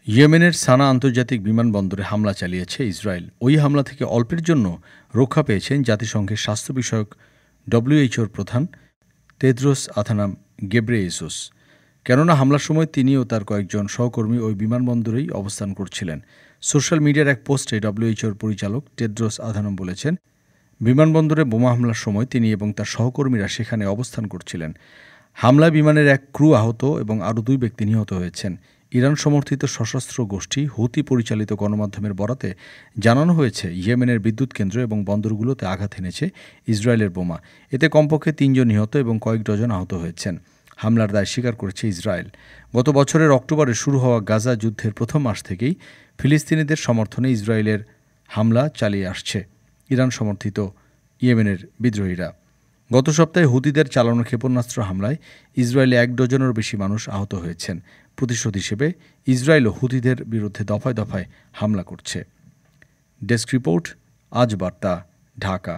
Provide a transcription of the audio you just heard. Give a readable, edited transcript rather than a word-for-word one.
ইয়েমেনের সানা আন্তর্জাতিক বিমানবন্দরে হামলা চালিয়েছে ইসরায়েল। ওই হামলা থেকে অল্পের জন্য রক্ষা পেয়েছেন জাতিসংঘের স্বাস্থ্য বিষয়ক ডব্লিউএইচওর প্রধান তেদ্রোস আথানাম গেব্রেয়েসুস। কেননা হামলার সময় তিনি ও তার কয়েকজন সহকর্মী ওই বিমানবন্দরেই অবস্থান করছিলেন। সোশ্যাল মিডিয়ার এক পোস্টে ডব্লিউএইচওর পরিচালক টেদ্রোস আধানম বলেছেন, বিমানবন্দরে বোমা হামলার সময় তিনি এবং তার সহকর্মীরা সেখানে অবস্থান করছিলেন। হামলায় বিমানের এক ক্রু আহত এবং আরও 2 ব্যক্তি নিহত হয়েছেন। ইরান সমর্থিত সশস্ত্র গোষ্ঠী হুতি পরিচালিত গণমাধ্যমের বরাতে জানানো হয়েছে, ইয়েমেনের বিদ্যুৎ কেন্দ্র এবং বন্দরগুলোতে আঘাত এনেছে ইসরায়েলের বোমা। এতে কমপক্ষে 3 জন নিহত এবং কয়েক ডজন আহত হয়েছেন। হামলার দায় স্বীকার করেছে ইসরায়েল। গত বছরের অক্টোবরে শুরু হওয়া গাজা যুদ্ধের প্রথম মাস থেকেই ফিলিস্তিনিদের সমর্থনে ইসরায়েলের হামলা চালিয়ে আসছে ইরান সমর্থিত ইয়েমেনের বিদ্রোহীরা। গত সপ্তাহে হুতিদের চালানো ক্ষেপণাস্ত্র হামলায় ইসরায়েলে 1 ডজনেরও বেশি মানুষ আহত হয়েছেন। প্রতিশোধ হিসেবে ইসরায়েলও হুতিদের বিরুদ্ধে দফায় দফায় হামলা করছে। ডেস্ক রিপোর্ট, আজ বার্তা, ঢাকা।